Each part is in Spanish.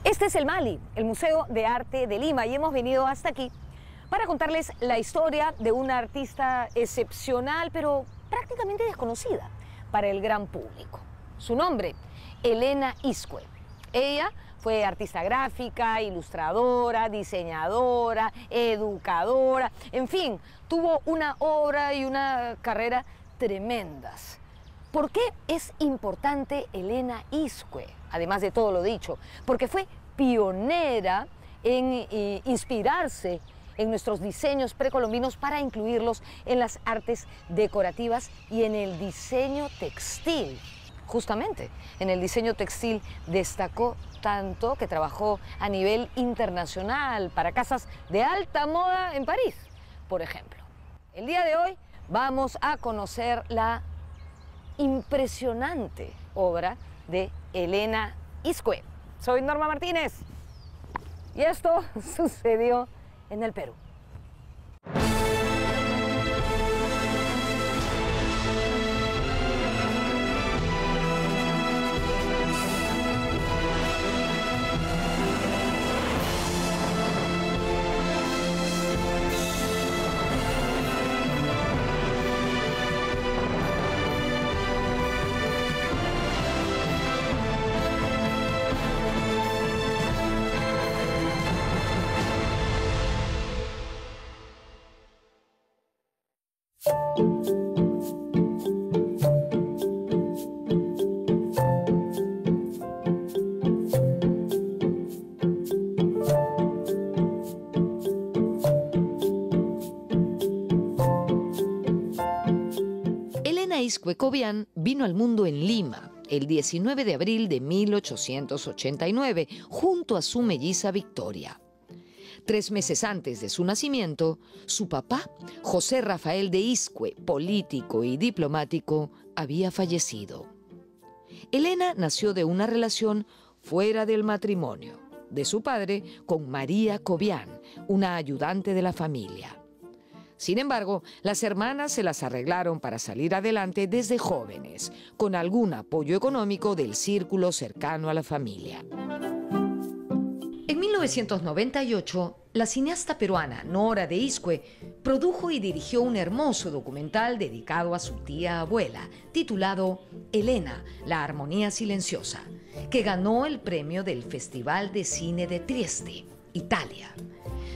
Este es el MALI, el Museo de Arte de Lima, y hemos venido hasta aquí para contarles la historia de una artista excepcional, pero prácticamente desconocida para el gran público. Su nombre, Elena Iscue. Ella fue artista gráfica, ilustradora, diseñadora, educadora, en fin, tuvo una obra y una carrera tremendas. ¿Por qué es importante Elena Iscue? Además de todo lo dicho, porque fue pionera en inspirarse en nuestros diseños precolombinos para incluirlos en las artes decorativas y en el diseño textil. Justamente, en el diseño textil destacó tanto que trabajó a nivel internacional para casas de alta moda en París, por ejemplo. El día de hoy vamos a conocer la impresionante obra de Elena Iscue. Soy Norma Martínez y esto sucedió en el Perú. Elena Iscue Cobian vino al mundo en Lima el 19 de abril de 1889 junto a su melliza Victoria. 3 meses antes de su nacimiento, su papá, José Rafael de Iscue, político y diplomático, había fallecido. Elena nació de una relación fuera del matrimonio de su padre con María Cobian, una ayudante de la familia. Sin embargo, las hermanas se las arreglaron para salir adelante desde jóvenes, con algún apoyo económico del círculo cercano a la familia. En 1998, la cineasta peruana Nora de Iscue produjo y dirigió un hermoso documental dedicado a su tía abuela, titulado Elena, la armonía silenciosa, que ganó el premio del Festival de Cine de Trieste, Italia.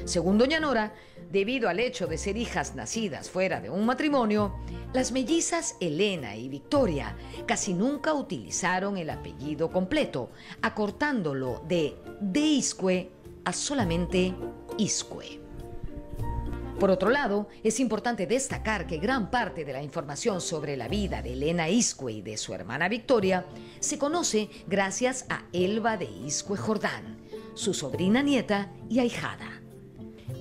Según doña Nora, debido al hecho de ser hijas nacidas fuera de un matrimonio, las mellizas Elena y Victoria casi nunca utilizaron el apellido completo, acortándolo de Iscue a solamente Iscue. Por otro lado, es importante destacar que gran parte de la información sobre la vida de Elena Iscue y de su hermana Victoria se conoce gracias a Elba de Iscue Jordán, su sobrina nieta y ahijada.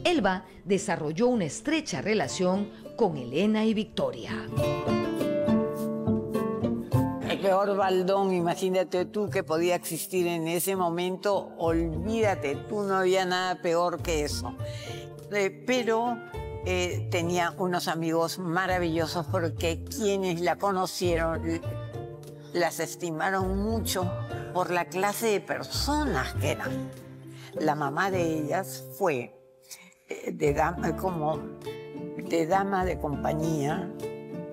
Elba desarrolló una estrecha relación con Elena y Victoria. El peor baldón, imagínate tú, que podía existir en ese momento, olvídate, tú, no había nada peor que eso. Pero tenía unos amigos maravillosos porque quienes la conocieron las estimaron mucho por la clase de personas que eran. La mamá de ellas fue de dama de compañía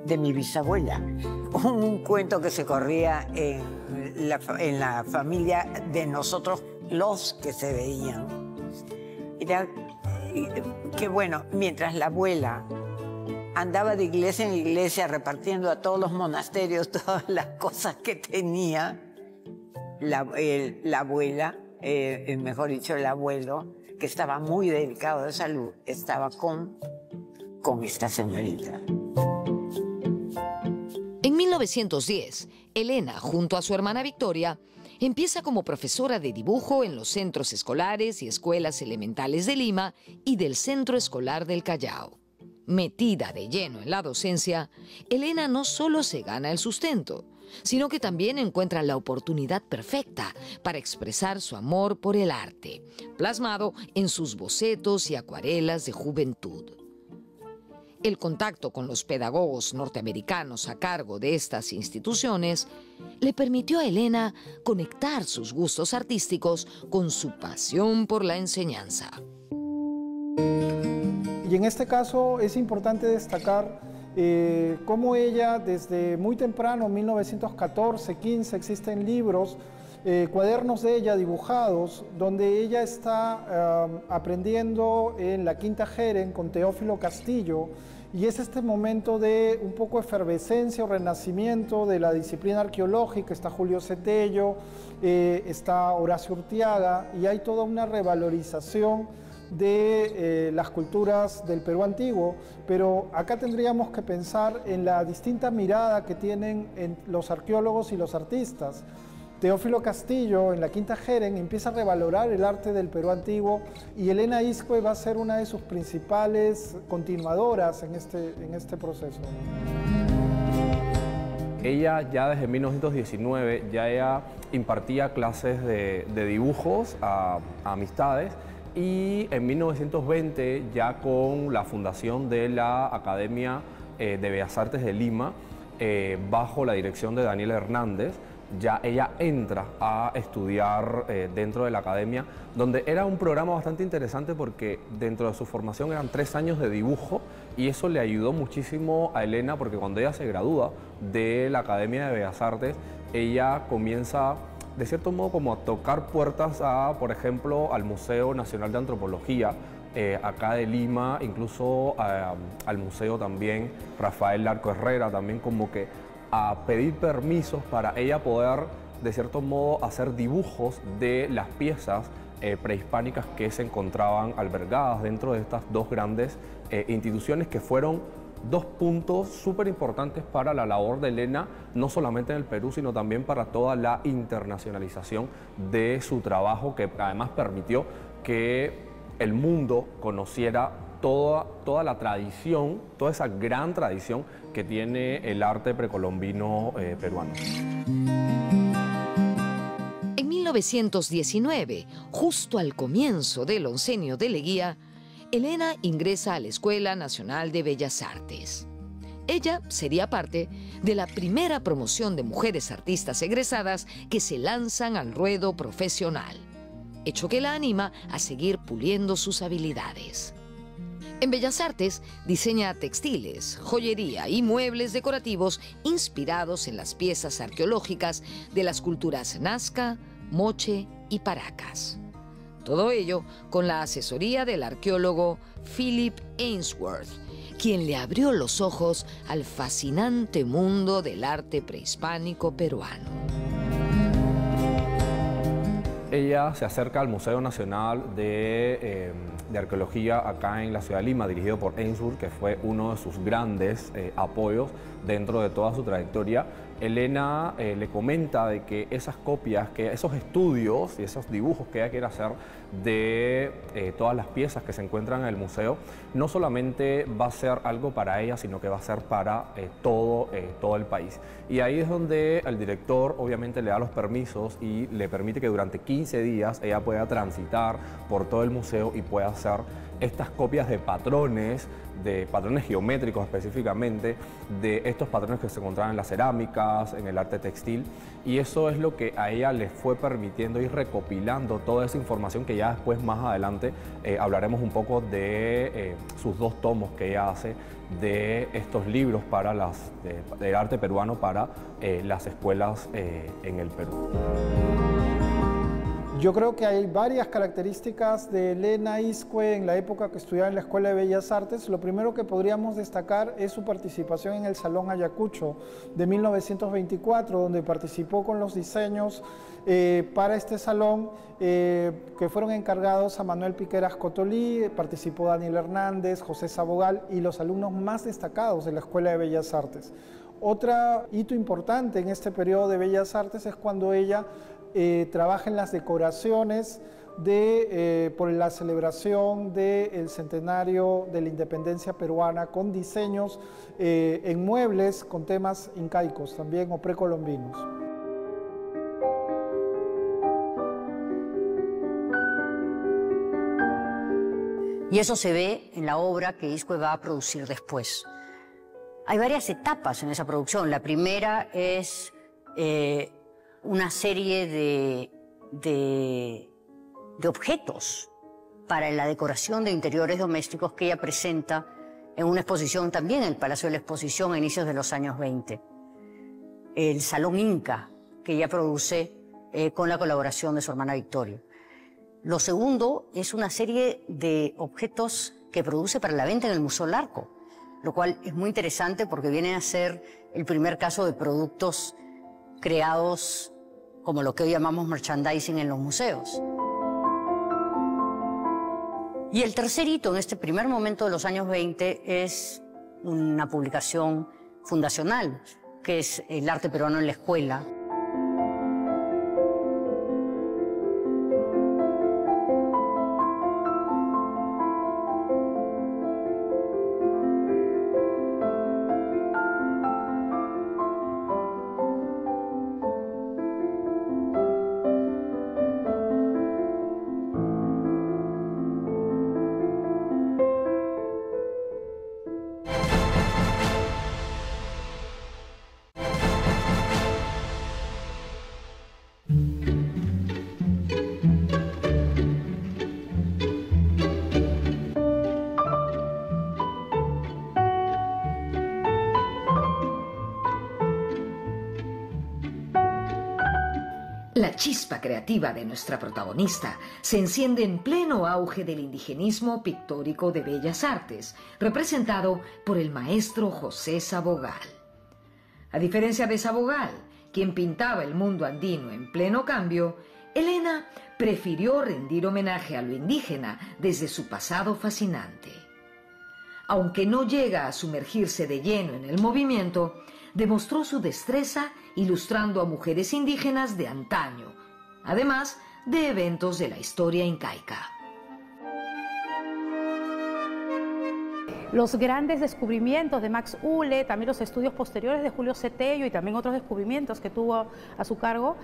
de mi bisabuela. Un cuento que se corría en la familia de nosotros, los que se veían. Era que, bueno, mientras la abuela andaba de iglesia en iglesia repartiendo a todos los monasterios todas las cosas que tenía, la abuela, mejor dicho, el abuelo, que estaba muy delicado de salud, estaba con esta señorita. En 1910, Elena, junto a su hermana Victoria, empieza como profesora de dibujo en los centros escolares y escuelas elementales de Lima y del Centro Escolar del Callao. Metida de lleno en la docencia, Elena no solo se gana el sustento, sino que también encuentra la oportunidad perfecta para expresar su amor por el arte, plasmado en sus bocetos y acuarelas de juventud. El contacto con los pedagogos norteamericanos a cargo de estas instituciones le permitió a Elena conectar sus gustos artísticos con su pasión por la enseñanza. Y en este caso es importante destacar cómo ella desde muy temprano, 1914, 15, existen libros, cuadernos de ella dibujados, donde ella está aprendiendo en la Quinta Jeren con Teófilo Castillo, y es este momento de un poco efervescencia o renacimiento de la disciplina arqueológica. Está Julio Cetello, está Horacio Urtiaga, y hay toda una revalorización de las culturas del Perú antiguo, pero acá tendríamos que pensar en la distinta mirada que tienen los arqueólogos y los artistas. Teófilo Castillo, en la Quinta Jeren, empieza a revalorar el arte del Perú antiguo, y Elena Iscue va a ser una de sus principales continuadoras en este proceso. Ella ya desde 1919 ella impartía clases de dibujos a amistades, y en 1920 ya con la fundación de la Academia de Bellas Artes de Lima, bajo la dirección de Daniel Hernández, ya ella entra a estudiar dentro de la academia, donde era un programa bastante interesante porque dentro de su formación eran 3 años de dibujo, y eso le ayudó muchísimo a Elena, porque cuando ella se gradúa de la Academia de Bellas Artes, ella comienza de cierto modo como a tocar puertas por ejemplo, al Museo Nacional de Antropología acá de Lima, incluso al museo también Rafael Larco Herrera, también como que a pedir permisos para ella poder de cierto modo hacer dibujos de las piezas prehispánicas que se encontraban albergadas dentro de estas dos grandes instituciones, que fueron 2 puntos súper importantes para la labor de Elena, no solamente en el Perú, sino también para toda la internacionalización de su trabajo, que además permitió que el mundo conociera toda la tradición, toda esa gran tradición que tiene el arte precolombino peruano. En 1919, justo al comienzo del oncenio de Leguía, Elena ingresa a la Escuela Nacional de Bellas Artes. Ella sería parte de la primera promoción de mujeres artistas egresadas que se lanzan al ruedo profesional, hecho que la anima a seguir puliendo sus habilidades. En Bellas Artes diseña textiles, joyería y muebles decorativos inspirados en las piezas arqueológicas de las culturas Nazca, Moche y Paracas. Todo ello con la asesoría del arqueólogo Philip Ainsworth, quien le abrió los ojos al fascinante mundo del arte prehispánico peruano. Ella se acerca al Museo Nacional de Arqueología acá en la ciudad de Lima, dirigido por Ainsworth, que fue uno de sus grandes apoyos dentro de toda su trayectoria. Elena le comenta de que esas copias, que esos estudios y esos dibujos que ella quiere hacer de todas las piezas que se encuentran en el museo, no solamente va a ser algo para ella, sino que va a ser para todo el país. Y ahí es donde el director obviamente le da los permisos y le permite que durante 15 días ella pueda transitar por todo el museo y pueda hacer estas copias de patrones geométricos específicamente, de estos patrones que se encontraban en las cerámicas, en el arte textil, y eso es lo que a ella le fue permitiendo ir recopilando toda esa información que ya después, más adelante, hablaremos un poco de sus 2 tomos que ella hace de estos libros para del arte peruano para las escuelas en el Perú. Yo creo que hay varias características de Elena Iscue en la época que estudiaba en la Escuela de Bellas Artes. Lo primero que podríamos destacar es su participación en el Salón Ayacucho de 1924, donde participó con los diseños para este salón que fueron encargados a Manuel Piqueras Cotolí. Participó Daniel Hernández, José Sabogal y los alumnos más destacados de la Escuela de Bellas Artes. Otro hito importante en este periodo de Bellas Artes es cuando ella trabaja en las decoraciones por la celebración del centenario de la independencia peruana, con diseños en muebles con temas incaicos también o precolombinos. Y Y eso se ve en la obra que Iscue va a producir después. Hay varias etapas en esa producción. La primera es una serie de objetos para la decoración de interiores domésticos que ella presenta en una exposición también en el Palacio de la Exposición a inicios de los años 20. El Salón Inca, que ella produce con la colaboración de su hermana Victoria. Lo segundo es una serie de objetos que produce para la venta en el Museo Larco, lo cual es muy interesante porque viene a ser el primer caso de productos creados como lo que hoy llamamos merchandising en los museos. Y el tercer hito en este primer momento de los años 20 es una publicación fundacional, que es El arte peruano en la escuela. La chispa creativa de nuestra protagonista se enciende en pleno auge del indigenismo pictórico de Bellas Artes, representado por el maestro José Sabogal. A diferencia de Sabogal, quien pintaba el mundo andino en pleno cambio, Elena prefirió rendir homenaje a lo indígena desde su pasado fascinante. Aunque no llega a sumergirse de lleno en el movimiento, demostró su destreza ilustrando a mujeres indígenas de antaño, además de eventos de la historia incaica. Los grandes descubrimientos de Max Uhle, también los estudios posteriores de Julio Cetello y también otros descubrimientos que tuvo a su cargo,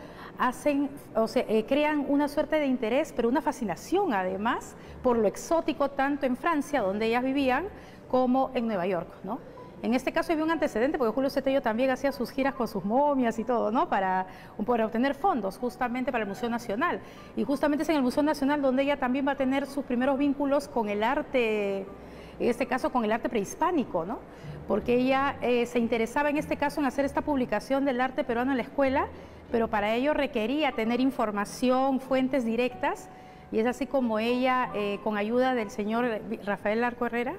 crean una suerte de interés, pero una fascinación además por lo exótico tanto en Francia, donde ellas vivían, como en Nueva York, ¿no? En este caso había un antecedente porque Julio Cetello también hacía sus giras con sus momias y todo, ¿no? Para obtener fondos justamente para el Museo Nacional. Y justamente es en el Museo Nacional donde ella también va a tener sus primeros vínculos con el arte, en este caso con el arte prehispánico, ¿no? Porque ella se interesaba en este caso en hacer esta publicación del arte peruano en la escuela, pero para ello requería tener información, fuentes directas, y es así como ella, con ayuda del señor Rafael Larco Herrera,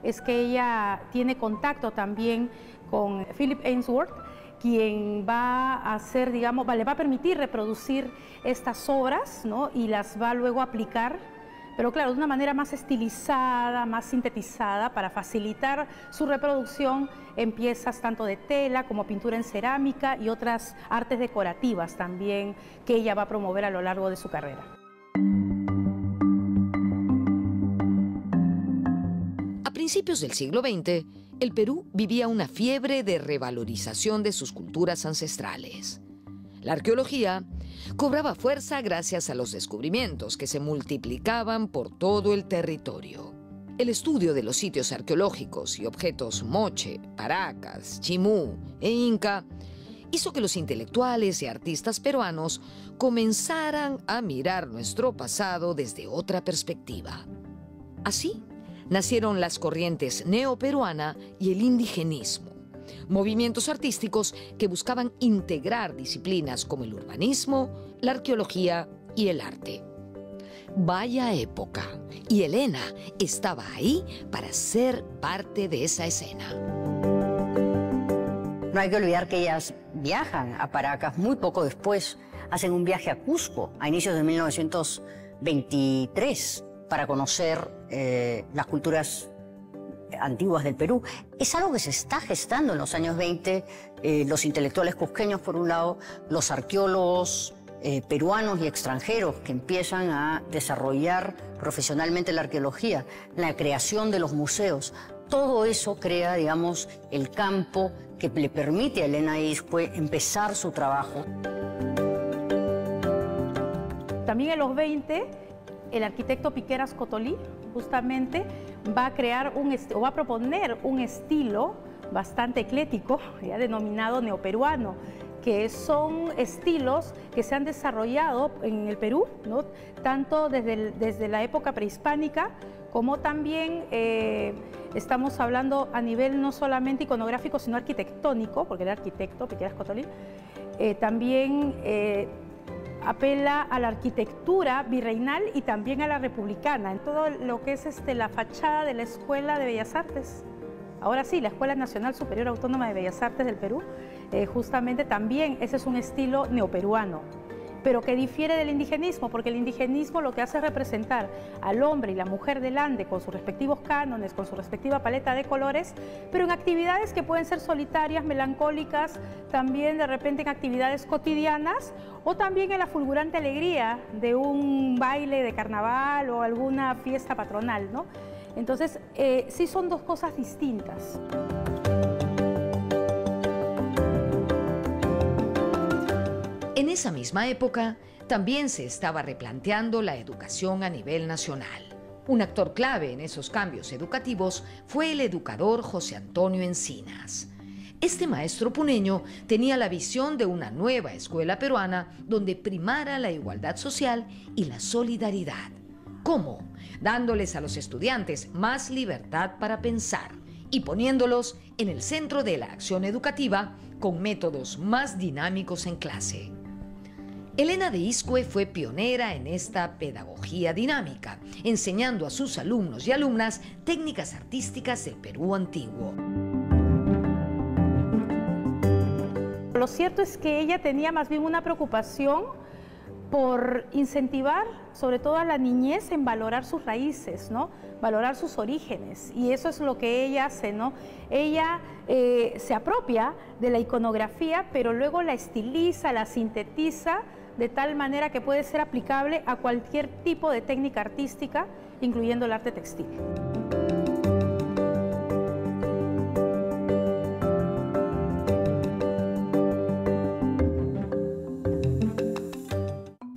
es que ella tiene contacto también con Philip Ainsworth, quien va a hacer, digamos, le va a permitir reproducir estas obras, ¿no? Y las va luego a aplicar, pero claro, de una manera más estilizada, más sintetizada, para facilitar su reproducción en piezas tanto de tela como pintura en cerámica y otras artes decorativas también que ella va a promover a lo largo de su carrera. A principios del siglo XX, el Perú vivía una fiebre de revalorización de sus culturas ancestrales. La arqueología cobraba fuerza gracias a los descubrimientos que se multiplicaban por todo el territorio. El estudio de los sitios arqueológicos y objetos moche, Paracas, Chimú e Inca hizo que los intelectuales y artistas peruanos comenzaran a mirar nuestro pasado desde otra perspectiva. Así nacieron las corrientes neoperuana y el indigenismo, movimientos artísticos que buscaban integrar disciplinas como el urbanismo, la arqueología y el arte. Vaya época, y Elena estaba ahí para ser parte de esa escena. No hay que olvidar que ellas viajan a Paracas muy poco después, hacen un viaje a Cusco a inicios de 1923 para conocer las culturas antiguas del Perú. Es algo que se está gestando en los años 20, los intelectuales cusqueños por un lado, los arqueólogos peruanos y extranjeros que empiezan a desarrollar profesionalmente la arqueología, la creación de los museos. Todo eso crea, digamos, el campo que le permite a Elena Iscue empezar su trabajo. También en los 20 el arquitecto Piqueras Cotolí justamente va a proponer un estilo bastante eclético, ya denominado neoperuano, que son estilos que se han desarrollado en el Perú, ¿no? Tanto desde la época prehispánica, como también estamos hablando a nivel no solamente iconográfico, sino arquitectónico, porque el arquitecto Piqueras Cotolí también apela a la arquitectura virreinal y también a la republicana, en todo lo que es la fachada de la Escuela de Bellas Artes. Ahora sí, la Escuela Nacional Superior Autónoma de Bellas Artes del Perú, justamente también ese es un estilo neoperuano, pero que difiere del indigenismo, porque el indigenismo lo que hace es representar al hombre y la mujer del Ande con sus respectivos cánones, con su respectiva paleta de colores, pero en actividades que pueden ser solitarias, melancólicas, también de repente en actividades cotidianas, o también en la fulgurante alegría de un baile de carnaval o alguna fiesta patronal, ¿no? Entonces, sí son dos cosas distintas. En esa misma época, también se estaba replanteando la educación a nivel nacional. Un actor clave en esos cambios educativos fue el educador José Antonio Encinas. Este maestro puneño tenía la visión de una nueva escuela peruana donde primara la igualdad social y la solidaridad. ¿Cómo? Dándoles a los estudiantes más libertad para pensar y poniéndolos en el centro de la acción educativa con métodos más dinámicos en clase. Elena de Iscue fue pionera en esta pedagogía dinámica, enseñando a sus alumnos y alumnas técnicas artísticas del Perú antiguo. Lo cierto es que ella tenía más bien una preocupación por incentivar sobre todo a la niñez en valorar sus raíces, ¿no? Valorar sus orígenes, y eso es lo que ella hace, ¿no? Ella se apropia de la iconografía, pero luego la estiliza, la sintetiza de tal manera que puede ser aplicable a cualquier tipo de técnica artística, incluyendo el arte textil.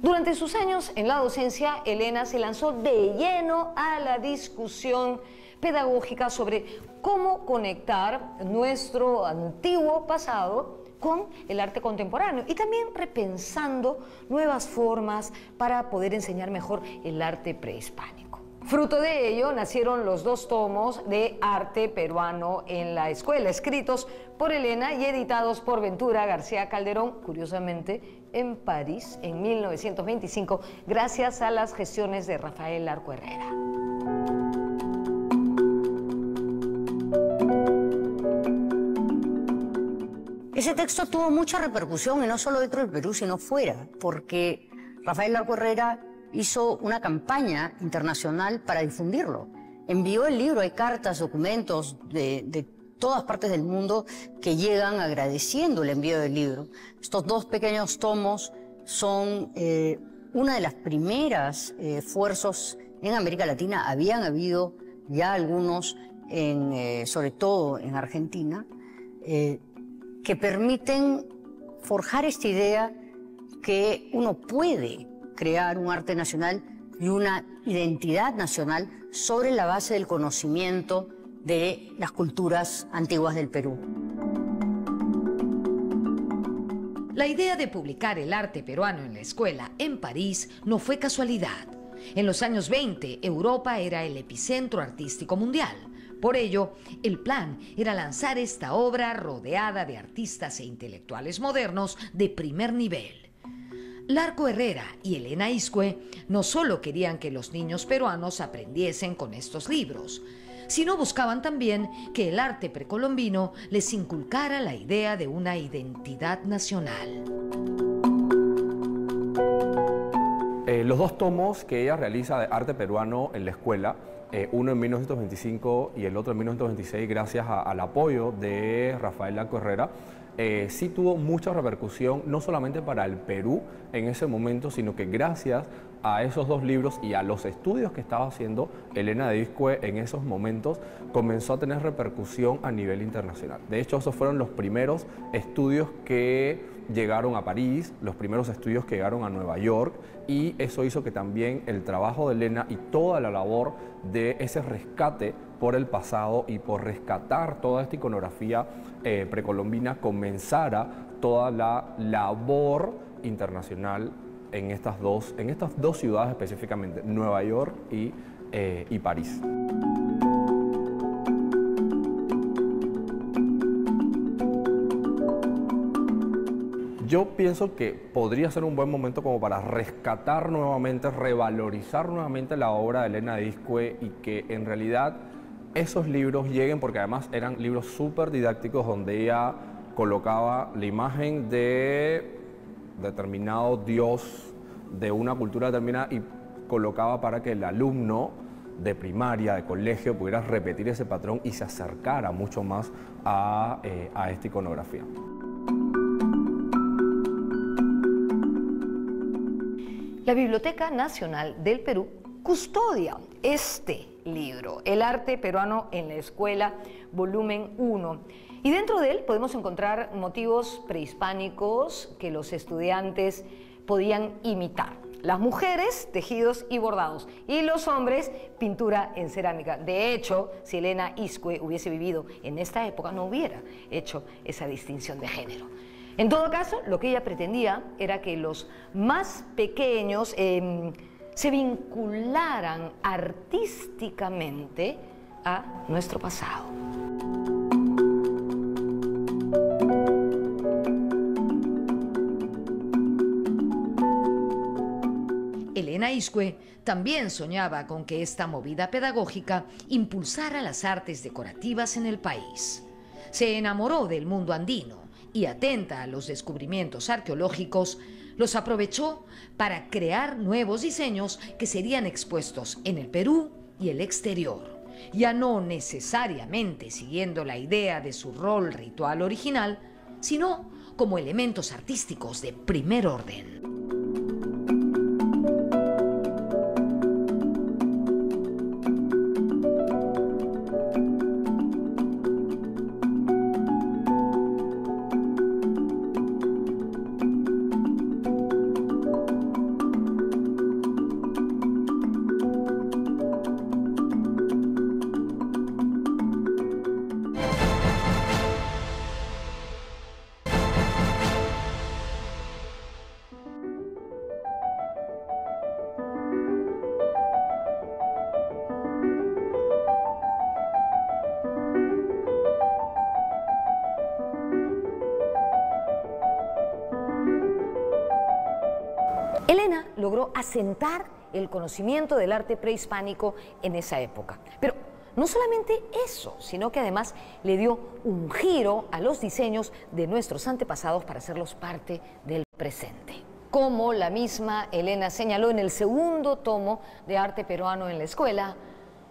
Durante sus años en la docencia, Elena se lanzó de lleno a la discusión pedagógica sobre cómo conectar nuestro antiguo pasado con el arte contemporáneo y también repensando nuevas formas para poder enseñar mejor el arte prehispánico. Fruto de ello nacieron los 2 tomos de Arte Peruano en la Escuela, escritos por Elena y editados por Ventura García Calderón, curiosamente en París en 1925, gracias a las gestiones de Rafael Larco Herrera. Ese texto tuvo mucha repercusión, y no solo dentro del Perú, sino fuera, porque Rafael Larco Herrera hizo una campaña internacional para difundirlo. Envió el libro, hay cartas, documentos de todas partes del mundo que llegan agradeciendo el envío del libro. Estos 2 pequeños tomos son una de las primeras esfuerzos en América Latina. Habían habido ya algunos, sobre todo en Argentina, que permiten forjar esta idea que uno puede crear un arte nacional y una identidad nacional sobre la base del conocimiento de las culturas antiguas del Perú. La idea de publicar el arte peruano en la escuela en París no fue casualidad. En los años 20, Europa era el epicentro artístico mundial. Por ello, el plan era lanzar esta obra rodeada de artistas e intelectuales modernos de primer nivel. Larco Herrera y Elena Iscue no solo querían que los niños peruanos aprendiesen con estos libros, sino buscaban también que el arte precolombino les inculcara la idea de una identidad nacional. Los 2 tomos que ella realiza de arte peruano en la escuela, uno en 1925 y el otro en 1926, gracias al apoyo de Rafael Larco Herrera, sí tuvo mucha repercusión, no solamente para el Perú en ese momento, sino que gracias a esos 2 libros y a los estudios que estaba haciendo Elena de Iscue en esos momentos, comenzó a tener repercusión a nivel internacional. De hecho, esos fueron los primeros estudios que llegaron a París, los primeros estudios que llegaron a Nueva York, y eso hizo que también el trabajo de Elena y toda la labor de ese rescate por el pasado y por rescatar toda esta iconografía precolombina comenzara toda la labor internacional en estas dos ciudades específicamente, Nueva York y París. Yo pienso que podría ser un buen momento como para rescatar nuevamente, revalorizar nuevamente la obra de Elena Iscue y que en realidad esos libros lleguen, porque además eran libros súper didácticos donde ella colocaba la imagen de determinado dios de una cultura determinada y colocaba para que el alumno de primaria, de colegio, pudiera repetir ese patrón y se acercara mucho más a esta iconografía. La Biblioteca Nacional del Perú custodia este libro, El arte peruano en la escuela, volumen 1. Y dentro de él podemos encontrar motivos prehispánicos que los estudiantes podían imitar. Las mujeres, tejidos y bordados, y los hombres, pintura en cerámica. De hecho, si Elena Iscue hubiese vivido en esta época, no hubiera hecho esa distinción de género. En todo caso, lo que ella pretendía era que los más pequeños se vincularan artísticamente a nuestro pasado. Elena Iscue también soñaba con que esta movida pedagógica impulsara las artes decorativas en el país. Se enamoró del mundo andino y, atenta a los descubrimientos arqueológicos, los aprovechó para crear nuevos diseños que serían expuestos en el Perú y el exterior, ya no necesariamente siguiendo la idea de su rol ritual original, sino como elementos artísticos de primer orden. Elena logró asentar el conocimiento del arte prehispánico en esa época. Pero no solamente eso, sino que además le dio un giro a los diseños de nuestros antepasados para hacerlos parte del presente. Como la misma Elena señaló en el segundo tomo de Arte Peruano en la Escuela,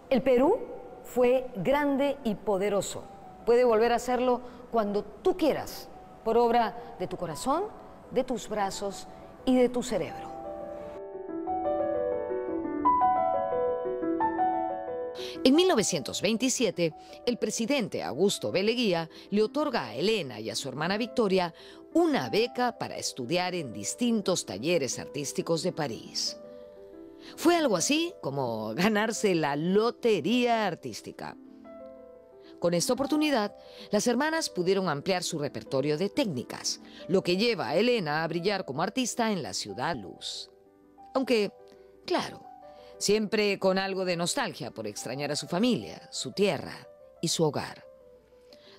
el Perú fue grande y poderoso. Puede volver a hacerlo cuando tú quieras, por obra de tu corazón, de tus brazos y de tu cerebro. En 1927, el presidente Augusto B. Leguía le otorga a Elena y a su hermana Victoria una beca para estudiar en distintos talleres artísticos de París. Fue algo así como ganarse la lotería artística. Con esta oportunidad, las hermanas pudieron ampliar su repertorio de técnicas, lo que lleva a Elena a brillar como artista en la ciudad luz. Aunque, claro, siempre con algo de nostalgia por extrañar a su familia, su tierra y su hogar.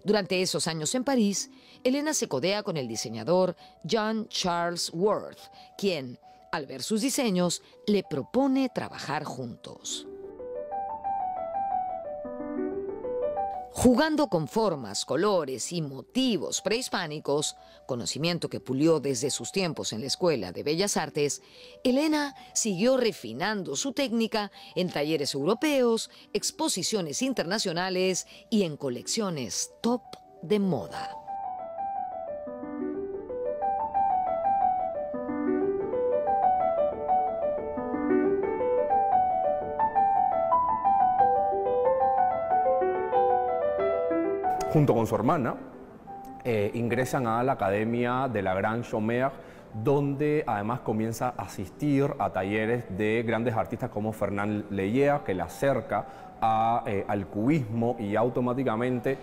Durante esos años en París, Elena se codea con el diseñador John Charles Worth, quien, al ver sus diseños, le propone trabajar juntos. Jugando con formas, colores y motivos prehispánicos, conocimiento que pulió desde sus tiempos en la Escuela de Bellas Artes, Elena siguió refinando su técnica en talleres europeos, exposiciones internacionales y en colecciones top de moda. Junto con su hermana, ingresan a la Academia de la Grande Chaumière, donde además comienza a asistir a talleres de grandes artistas como Fernand Leyer, que le acerca al cubismo, y automáticamente,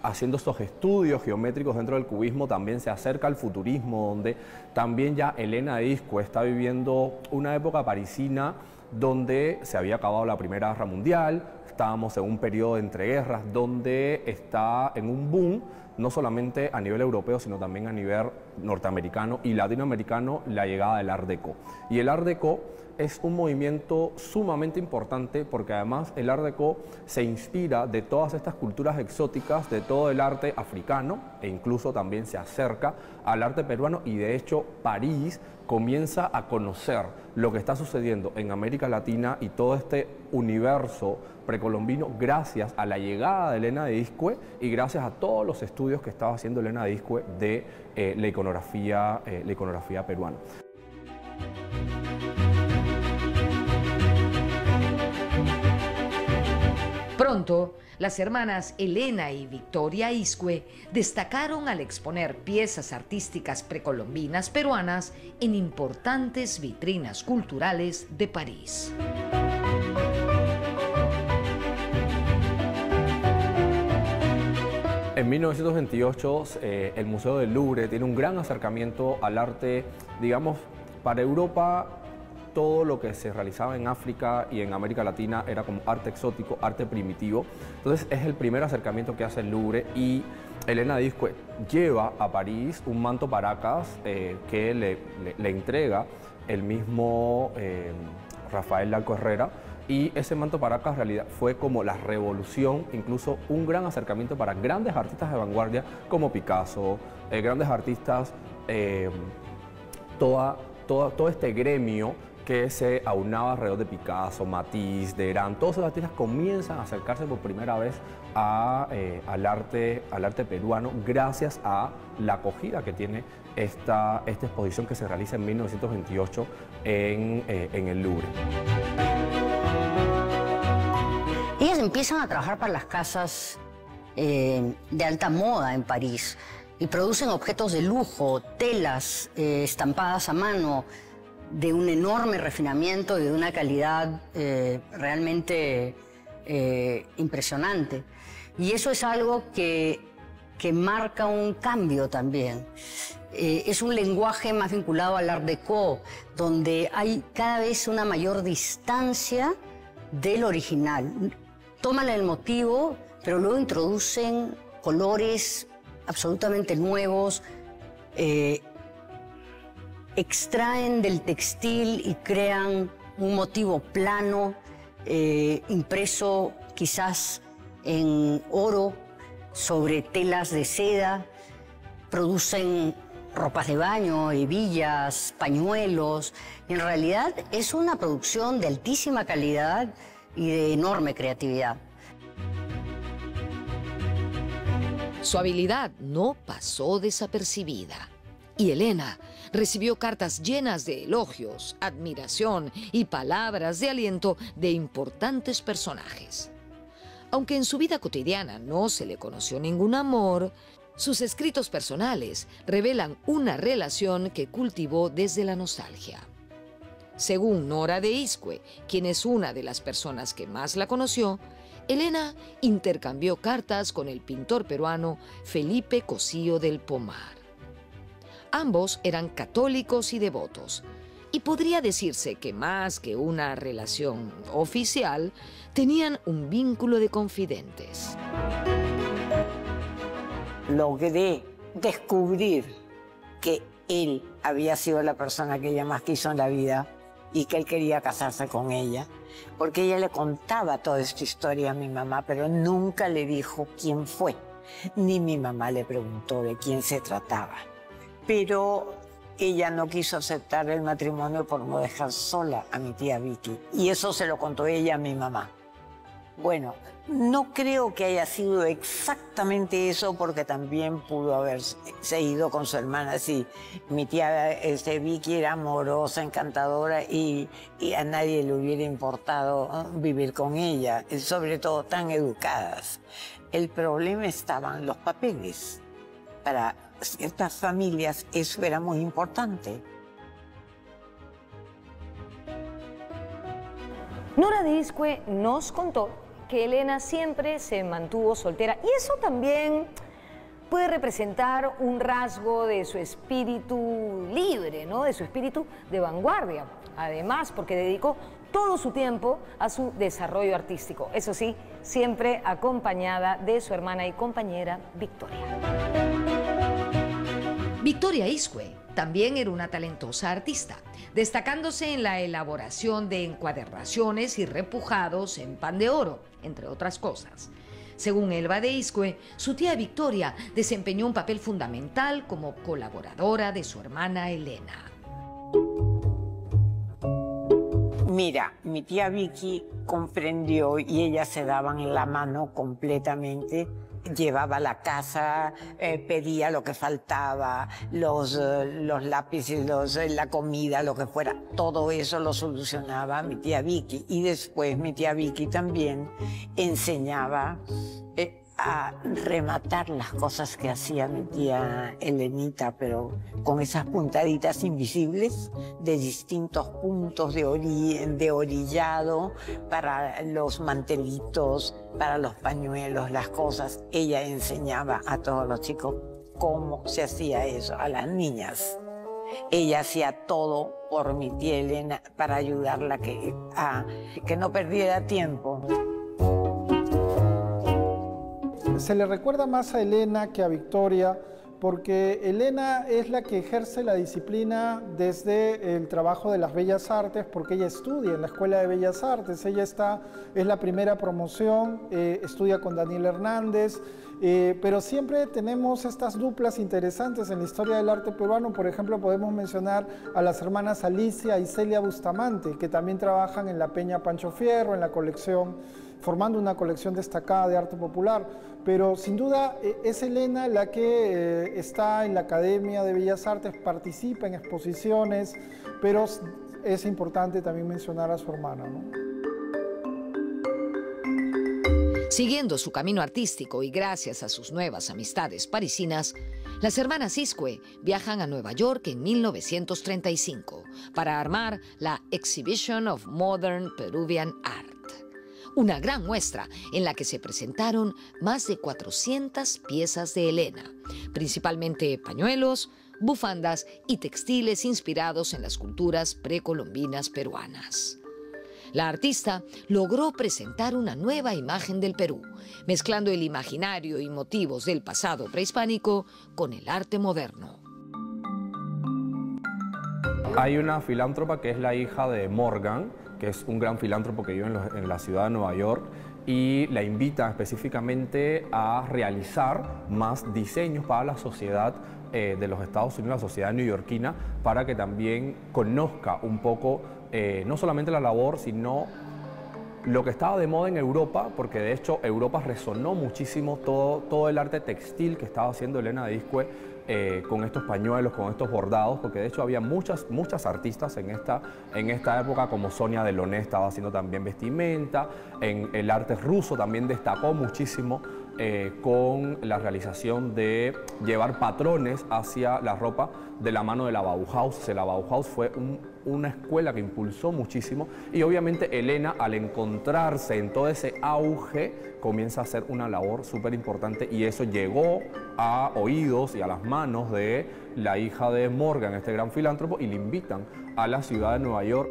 haciendo estos estudios geométricos dentro del cubismo, también se acerca al futurismo, donde también ya Elena de Iscue está viviendo una época parisina donde se había acabado la Primera Guerra Mundial, estábamos en un periodo de entreguerras donde está en un boom, no solamente a nivel europeo, sino también a nivel norteamericano y latinoamericano, la llegada del Art Deco. Y el Art Deco es un movimiento sumamente importante porque además el Art Deco se inspira de todas estas culturas exóticas, de todo el arte africano, e incluso también se acerca al arte peruano, y de hecho París comienza a conocer lo que está sucediendo en América Latina y todo este universo precolombino gracias a la llegada de Elena de Iscue y gracias a todos los estudios que estaba haciendo Elena de Iscue de la iconografía peruana. Pronto, las hermanas Elena y Victoria Iscue destacaron al exponer piezas artísticas precolombinas peruanas en importantes vitrinas culturales de París. En 1928, el Museo del Louvre tiene un gran acercamiento al arte, digamos, para Europa. Todo lo que se realizaba en África y en América Latina era como arte exótico, arte primitivo. Entonces es el primer acercamiento que hace el Louvre, y Elena de Iscue lleva a París un manto Paracas que le entrega el mismo Rafael Lanco Herrera, y ese manto Paracas en realidad fue como la revolución, incluso un gran acercamiento para grandes artistas de vanguardia como Picasso, grandes artistas, todo este gremio que se aunaba alrededor de Picasso, Matisse, Derain. Todos esos artistas comienzan a acercarse por primera vez al arte peruano gracias a la acogida que tiene esta exposición que se realiza en 1928 en el Louvre. Ellas empiezan a trabajar para las casas de alta moda en París y producen objetos de lujo, telas estampadas a mano, de un enorme refinamiento y de una calidad realmente impresionante. Y eso es algo que marca un cambio también. Es un lenguaje más vinculado al Art Deco, donde hay cada vez una mayor distancia del original. Toman el motivo, pero luego introducen colores absolutamente nuevos, extraen del textil y crean un motivo plano, impreso quizás en oro sobre telas de seda. Producen ropas de baño, hebillas, pañuelos. En realidad es una producción de altísima calidad y de enorme creatividad. Su habilidad no pasó desapercibida. Y Elena recibió cartas llenas de elogios, admiración y palabras de aliento de importantes personajes. Aunque en su vida cotidiana no se le conoció ningún amor, sus escritos personales revelan una relación que cultivó desde la nostalgia. Según Nora de Iscue, quien es una de las personas que más la conoció, Elena intercambió cartas con el pintor peruano Felipe Cosío del Pomar. Ambos eran católicos y devotos, y podría decirse que más que una relación oficial, tenían un vínculo de confidentes. Logré descubrir que él había sido la persona que ella más quiso en la vida y que él quería casarse con ella, porque ella le contaba toda esta historia a mi mamá, pero nunca le dijo quién fue, ni mi mamá le preguntó de quién se trataba. Pero ella no quiso aceptar el matrimonio por no dejar sola a mi tía Vicky. Y eso se lo contó ella a mi mamá. Bueno, no creo que haya sido exactamente eso, porque también pudo haberse ido con su hermana. Sí, mi tía Vicky era amorosa, encantadora, y a nadie le hubiera importado vivir con ella, sobre todo tan educadas. El problema estaban los papeles. para ciertas familias eso era muy importante. Nora de Iscue nos contó que Elena siempre se mantuvo soltera y eso también puede representar un rasgo de su espíritu libre, ¿no? De su espíritu de vanguardia. Además, porque dedicó todo su tiempo a su desarrollo artístico. Eso sí, siempre acompañada de su hermana y compañera Victoria. Victoria Iscue también era una talentosa artista, destacándose en la elaboración de encuadernaciones y repujados en pan de oro, entre otras cosas. Según Elba de Iscue, su tía Victoria desempeñó un papel fundamental como colaboradora de su hermana Elena. Mira, mi tía Vicky comprendió y ellas se daban la mano completamente. Llevaba la casa, pedía lo que faltaba, los lápices, la comida, lo que fuera. Todo eso lo solucionaba mi tía Vicky. Y después mi tía Vicky también enseñaba a rematar las cosas que hacía mi tía Elenita, pero con esas puntaditas invisibles de distintos puntos de orillado para los mantelitos, para los pañuelos, las cosas. Ella enseñaba a todos los chicos cómo se hacía eso, a las niñas. Ella hacía todo por mi tía Elena para ayudarla a que no perdiera tiempo. Se le recuerda más a Elena que a Victoria, porque Elena es la que ejerce la disciplina desde el trabajo de las Bellas Artes, porque ella estudia en la Escuela de Bellas Artes. Ella es la primera promoción, estudia con Daniel Hernández, pero siempre tenemos estas duplas interesantes en la historia del arte peruano. Por ejemplo, podemos mencionar a las hermanas Alicia y Celia Bustamante, que también trabajan en la Peña Pancho Fierro, en la colección, formando una colección destacada de arte popular. Pero sin duda es Elena la que está en la Academia de Bellas Artes, participa en exposiciones, pero es importante también mencionar a su hermana, ¿no? Siguiendo su camino artístico y gracias a sus nuevas amistades parisinas, las hermanas Iscue viajan a Nueva York en 1935 para armar la Exhibition of Modern Peruvian Art, una gran muestra en la que se presentaron más de 400 piezas de Elena, principalmente pañuelos, bufandas y textiles inspirados en las culturas precolombinas peruanas. La artista logró presentar una nueva imagen del Perú, mezclando el imaginario y motivos del pasado prehispánico con el arte moderno. Hay una filántropa que es la hija de Morgan, que es un gran filántropo que vive en la ciudad de Nueva York, y la invita específicamente a realizar más diseños para la sociedad de los Estados Unidos, la sociedad neoyorquina, para que también conozca un poco no solamente la labor, sino lo que estaba de moda en Europa, porque de hecho Europa resonó muchísimo todo el arte textil que estaba haciendo Elena de Iscue con estos pañuelos, con estos bordados, porque de hecho había muchas artistas en esta época, como Sonia Delaunay estaba haciendo también vestimenta. En el arte ruso también destacó muchísimo con la realización de llevar patrones hacia la ropa de la mano de la Bauhaus. La Bauhaus fue una escuela que impulsó muchísimo, y obviamente Elena, al encontrarse en todo ese auge, comienza a hacer una labor súper importante, y eso llegó a oídos y a las manos de la hija de Morgan, este gran filántropo, y le invitan a la ciudad de Nueva York.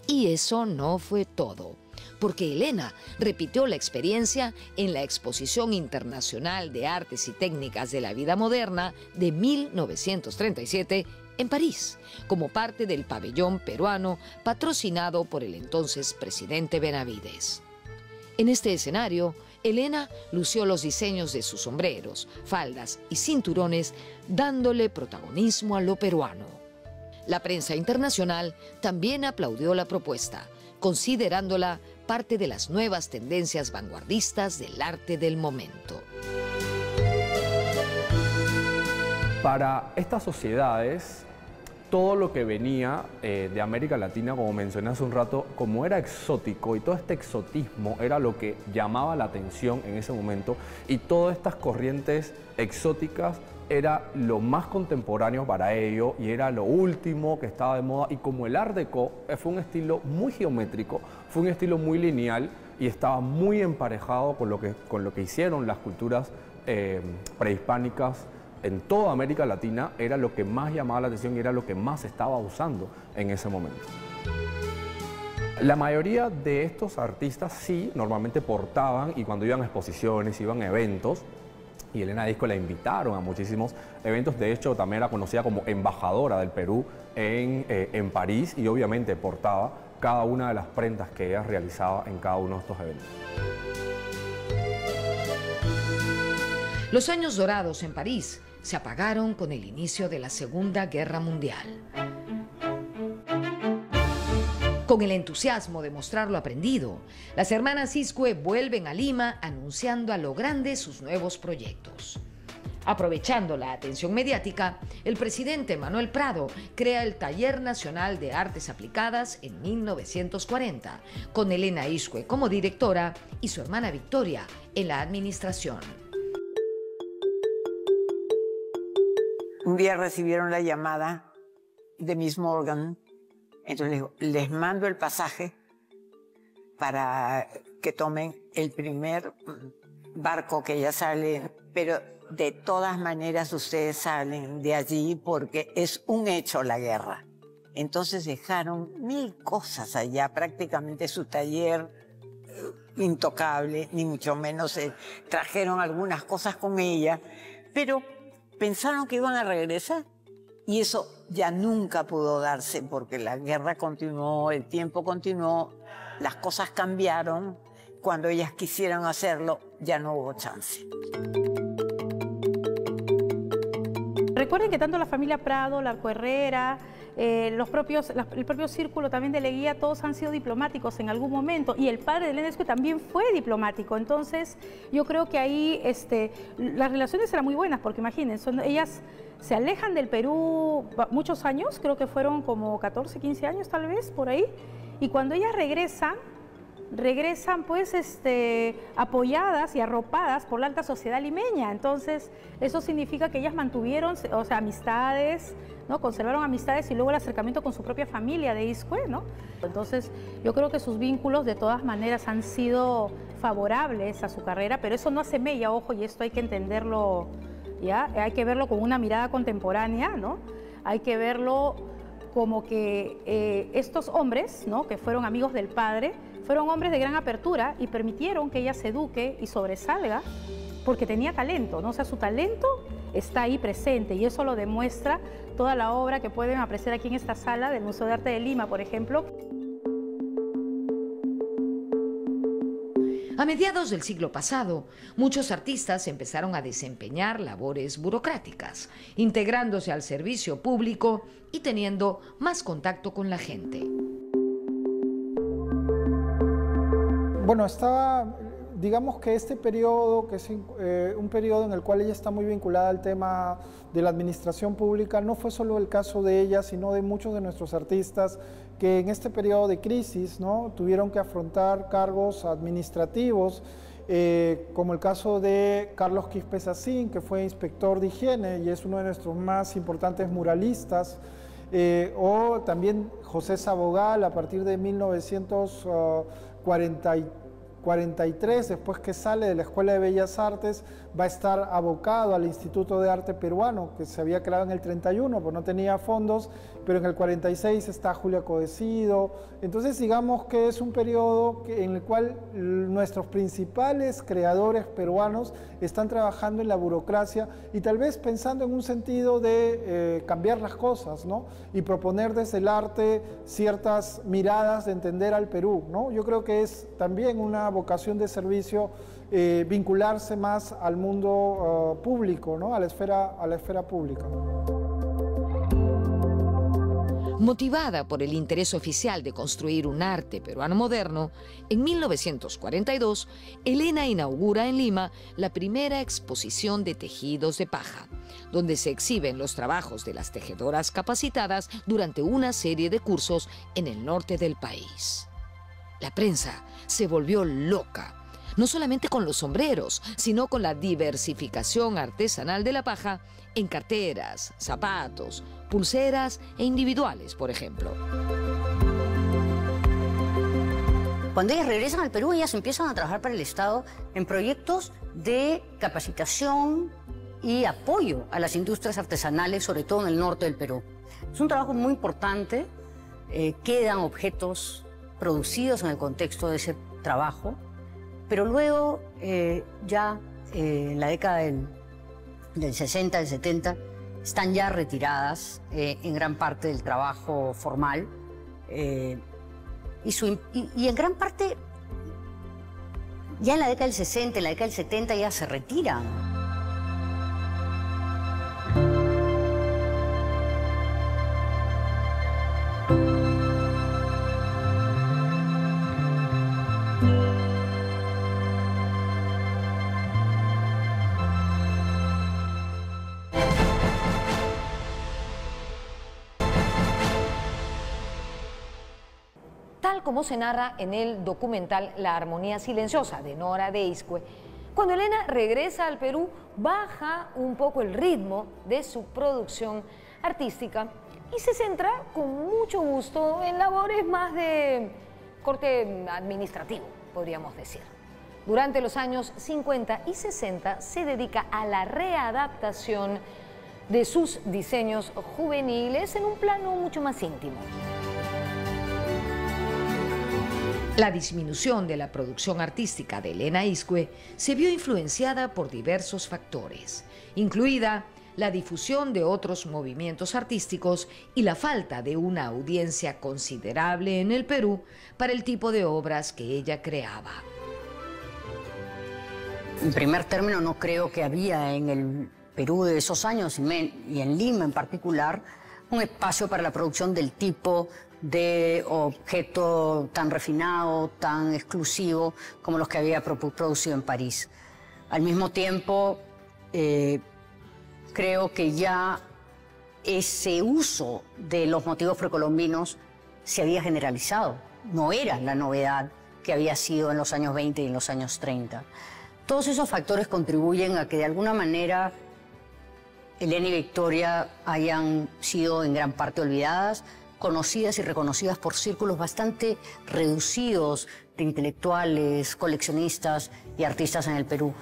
Y eso no fue todo, porque Elena repitió la experiencia en la Exposición Internacional de Artes y Técnicas de la Vida Moderna de 1937 en París, como parte del pabellón peruano patrocinado por el entonces presidente Benavides. En este escenario, Elena lució los diseños de sus sombreros, faldas y cinturones, dándole protagonismo a lo peruano. La prensa internacional también aplaudió la propuesta, considerándola parte de las nuevas tendencias vanguardistas del arte del momento. Para estas sociedades, todo lo que venía de América Latina, como mencioné hace un rato, como era exótico, y todo este exotismo era lo que llamaba la atención en ese momento, y todas estas corrientes exóticas era lo más contemporáneo para ello y era lo último que estaba de moda. Y como el Art Deco fue un estilo muy geométrico, fue un estilo muy lineal y estaba muy emparejado con lo que hicieron las culturas prehispánicas en toda América Latina, era lo que más llamaba la atención y era lo que más se estaba usando en ese momento. La mayoría de estos artistas sí, normalmente portaban, y cuando iban a exposiciones, iban a eventos, y Elena Disco la invitaron a muchísimos eventos. De hecho, también era conocida como embajadora del Perú en París, y obviamente portaba cada una de las prendas que ella realizaba en cada uno de estos eventos. Los años dorados en París se apagaron con el inicio de la Segunda Guerra Mundial. Con el entusiasmo de mostrar lo aprendido, las hermanas Iscue vuelven a Lima anunciando a lo grande sus nuevos proyectos. Aprovechando la atención mediática, el presidente Manuel Prado crea el Taller Nacional de Artes Aplicadas en 1940, con Elena Iscue como directora y su hermana Victoria en la administración. Un día recibieron la llamada de Miss Morgan, entonces les digo, les mando el pasaje para que tomen el primer barco que ya sale, pero de todas maneras ustedes salen de allí porque es un hecho la guerra. Entonces dejaron 1000 cosas allá, prácticamente su taller intocable, ni mucho menos trajeron algunas cosas con ella, pero pensaron que iban a regresar y eso ya nunca pudo darse porque la guerra continuó, el tiempo continuó, las cosas cambiaron. Cuando ellas quisieran hacerlo, ya no hubo chance. Recuerden que tanto la familia Prado, la Arco Herrera, el propio círculo también de Leguía, todos han sido diplomáticos en algún momento, y el padre de Elena Iscue también fue diplomático. Entonces yo creo que ahí las relaciones eran muy buenas, porque imagínense, ellas se alejan del Perú muchos años, creo que fueron como 14, 15 años tal vez, por ahí, y cuando ellas regresan pues apoyadas y arropadas por la alta sociedad limeña. Entonces eso significa que ellas mantuvieron, o sea, amistades, ¿no? Conservaron amistades y luego el acercamiento con su propia familia de Iscue, ¿no? Entonces yo creo que sus vínculos de todas maneras han sido favorables a su carrera, pero eso no hace mella, ojo, y esto hay que entenderlo, ¿ya? Hay que verlo con una mirada contemporánea, ¿no? Hay que verlo como que estos hombres, ¿no? Que fueron amigos del padre, fueron hombres de gran apertura y permitieron que ella se eduque y sobresalga porque tenía talento, ¿no? O sea, su talento está ahí presente y eso lo demuestra toda la obra que pueden apreciar aquí en esta sala del Museo de Arte de Lima, por ejemplo. A mediados del siglo pasado, muchos artistas empezaron a desempeñar labores burocráticas, integrándose al servicio público y teniendo más contacto con la gente. Bueno, digamos que este periodo, que es un periodo en el cual ella está muy vinculada al tema de la administración pública, no fue solo el caso de ella, sino de muchos de nuestros artistas que en este periodo de crisis, ¿no? Tuvieron que afrontar cargos administrativos, como el caso de Carlos Quispe Sacín, que fue inspector de higiene y es uno de nuestros más importantes muralistas, o también José Sabogal a partir de 1943, después que sale de la Escuela de Bellas Artes, va a estar abocado al Instituto de Arte Peruano, que se había creado en el 31, pues no tenía fondos, pero en el 46 está Julia Codecido. Entonces digamos que es un periodo en el cual nuestros principales creadores peruanos están trabajando en la burocracia y tal vez pensando en un sentido de cambiar las cosas, ¿no? Y proponer desde el arte ciertas miradas de entender al Perú, ¿no? Yo creo que es también una vocación de servicio vincularse más al mundo público, ¿no? a la esfera pública. Motivada por el interés oficial de construir un arte peruano moderno, en 1942, Elena inaugura en Lima la primera exposición de tejidos de paja, donde se exhiben los trabajos de las tejedoras capacitadas durante una serie de cursos en el norte del país. La prensa se volvió loca, no solamente con los sombreros, sino con la diversificación artesanal de la paja en carteras, zapatos, pulseras e individuales, por ejemplo. Cuando ellas regresan al Perú, ellas empiezan a trabajar para el Estado en proyectos de capacitación y apoyo a las industrias artesanales, sobre todo en el norte del Perú. Es un trabajo muy importante, quedan objetos producidos en el contexto de ese trabajo, pero luego ya en la década del 60, del 70, están ya retiradas en gran parte del trabajo formal y en gran parte ya en la década del 60, en la década del 70 ya se retiran. Tal como se narra en el documental La Armonía Silenciosa de Nora Deizkue, cuando Elena regresa al Perú, baja un poco el ritmo de su producción artística y se centra con mucho gusto en labores más de corte administrativo, podríamos decir. Durante los años 50 y 60 se dedica a la readaptación de sus diseños juveniles en un plano mucho más íntimo. La disminución de la producción artística de Elena Izcue se vio influenciada por diversos factores, incluida la difusión de otros movimientos artísticos y la falta de una audiencia considerable en el Perú para el tipo de obras que ella creaba. En primer término, no creo que había en el Perú de esos años y en Lima en particular un espacio para la producción del tipo de objeto tan refinado, tan exclusivo como los que había producido en París. Al mismo tiempo, creo que ya ese uso de los motivos precolombinos se había generalizado. No era la novedad que había sido en los años 20 y en los años 30. Todos esos factores contribuyen a que de alguna manera Elena y Victoria hayan sido en gran parte olvidadas, conocidas y reconocidas por círculos bastante reducidos de intelectuales, coleccionistas y artistas en el Perú.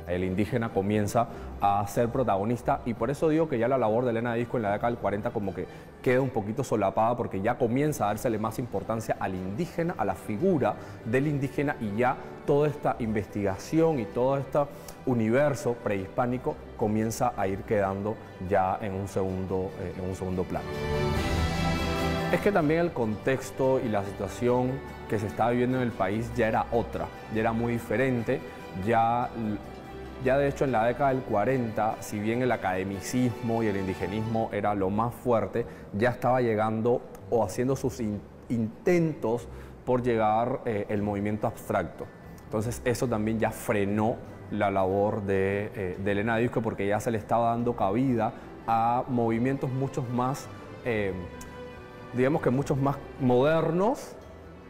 El indígena comienza a ser protagonista y por eso digo que ya la labor de Elena Deizkue en la década del 40 como que queda un poquito solapada porque ya comienza a dársele más importancia al indígena, a la figura del indígena y ya toda esta investigación y todo este universo prehispánico comienza a ir quedando ya en un segundo plano. Es que también el contexto y la situación que se estaba viviendo en el país ya era otra, ya era muy diferente, ya de hecho en la década del 40, si bien el academicismo y el indigenismo era lo más fuerte, ya estaba llegando o haciendo sus intentos por llegar el movimiento abstracto. Entonces eso también ya frenó la labor de Elena Deizkue porque ya se le estaba dando cabida a movimientos muchos más, digamos que muchos más modernos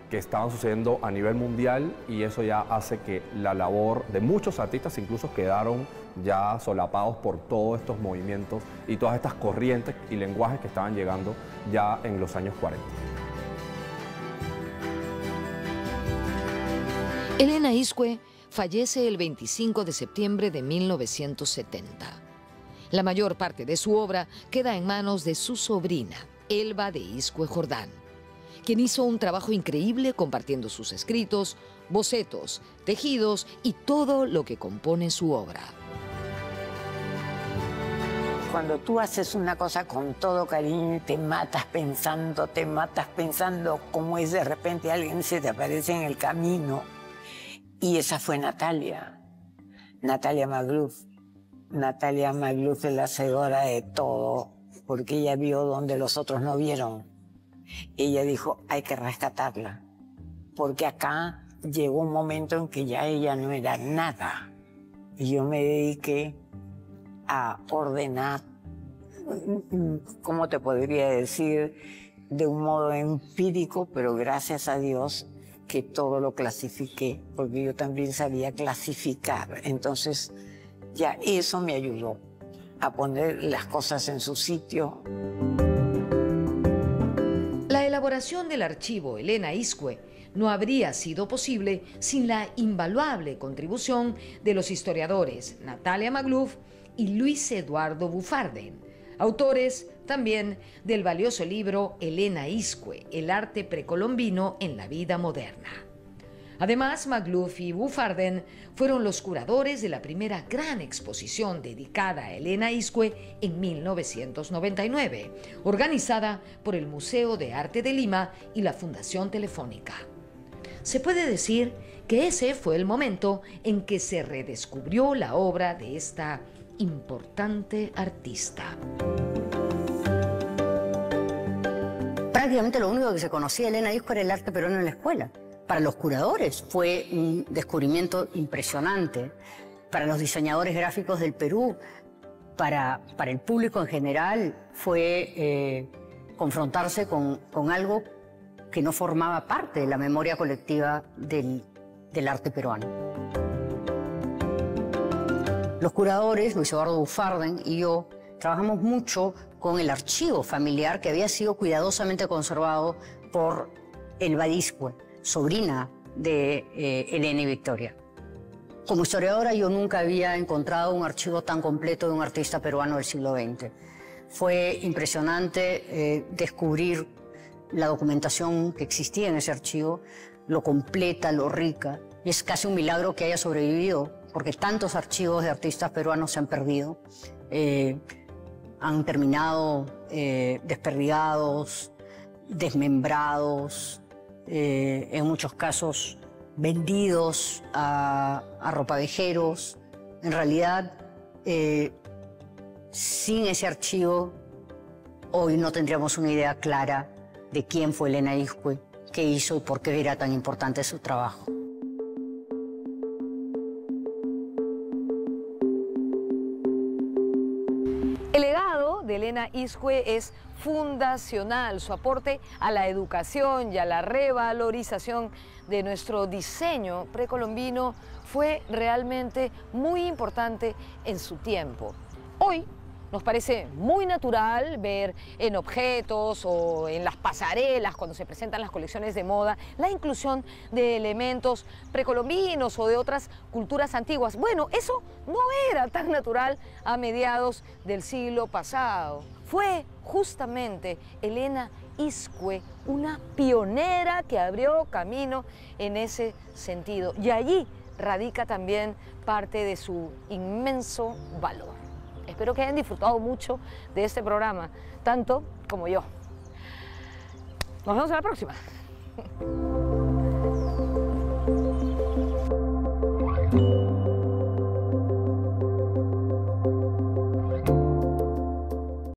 que estaban sucediendo a nivel mundial y eso ya hace que la labor de muchos artistas incluso quedaron ya solapados por todos estos movimientos y todas estas corrientes y lenguajes que estaban llegando ya en los años 40. Elena Izcue fallece el 25 de septiembre de 1970. La mayor parte de su obra queda en manos de su sobrina, Elba Deizkue Jordán, quien hizo un trabajo increíble compartiendo sus escritos, bocetos, tejidos y todo lo que compone su obra. Cuando tú haces una cosa con todo cariño, te matas pensando cómo es de repente alguien se te aparece en el camino. Y esa fue Natalia Magluf. Natalia Magluf es la hacedora de todo, porque ella vio donde los otros no vieron. Ella dijo, hay que rescatarla, porque acá llegó un momento en que ya ella no era nada. Y yo me dediqué a ordenar, ¿cómo te podría decir? De un modo empírico, pero gracias a Dios que todo lo clasifiqué, porque yo también sabía clasificar. Entonces, ya eso me ayudó a poner las cosas en su sitio. La elaboración del archivo Elena Iscue no habría sido posible sin la invaluable contribución de los historiadores Natalia Magluf y Luis Eduardo Buffardén, autores también del valioso libro Elena Iscue, el arte precolombino en la vida moderna. Además, Magluf y Buffardén fueron los curadores de la primera gran exposición dedicada a Elena Iscue en 1999, organizada por el Museo de Arte de Lima y la Fundación Telefónica. Se puede decir que ese fue el momento en que se redescubrió la obra de esta importante artista. Prácticamente lo único que se conocía de Elena Iscue era el arte peruano en la escuela. Para los curadores fue un descubrimiento impresionante. Para los diseñadores gráficos del Perú, para el público en general, fue confrontarse con algo que no formaba parte de la memoria colectiva del arte peruano. Los curadores, Luis Eduardo Buffardén y yo, trabajamos mucho con el archivo familiar que había sido cuidadosamente conservado por Elba Iscue, sobrina de Elena y Victoria. Como historiadora, yo nunca había encontrado un archivo tan completo de un artista peruano del siglo XX. Fue impresionante descubrir la documentación que existía en ese archivo, lo completa, lo rica. Y es casi un milagro que haya sobrevivido, porque tantos archivos de artistas peruanos se han perdido, han terminado desperdigados, desmembrados, en muchos casos vendidos a ropavejeros. En realidad, sin ese archivo, hoy no tendríamos una idea clara de quién fue Elena Iscue, qué hizo y por qué era tan importante su trabajo. El legado de Elena Iscue es fundacional. Su aporte a la educación y a la revalorización de nuestro diseño precolombino fue realmente muy importante en su tiempo. Hoy nos parece muy natural ver en objetos o en las pasarelas, cuando se presentan las colecciones de moda, la inclusión de elementos precolombinos o de otras culturas antiguas. Bueno, eso no era tan natural a mediados del siglo pasado. Fue justamente Elena Iscue una pionera que abrió camino en ese sentido. Y allí radica también parte de su inmenso valor. Espero que hayan disfrutado mucho de este programa, tanto como yo. Nos vemos en la próxima.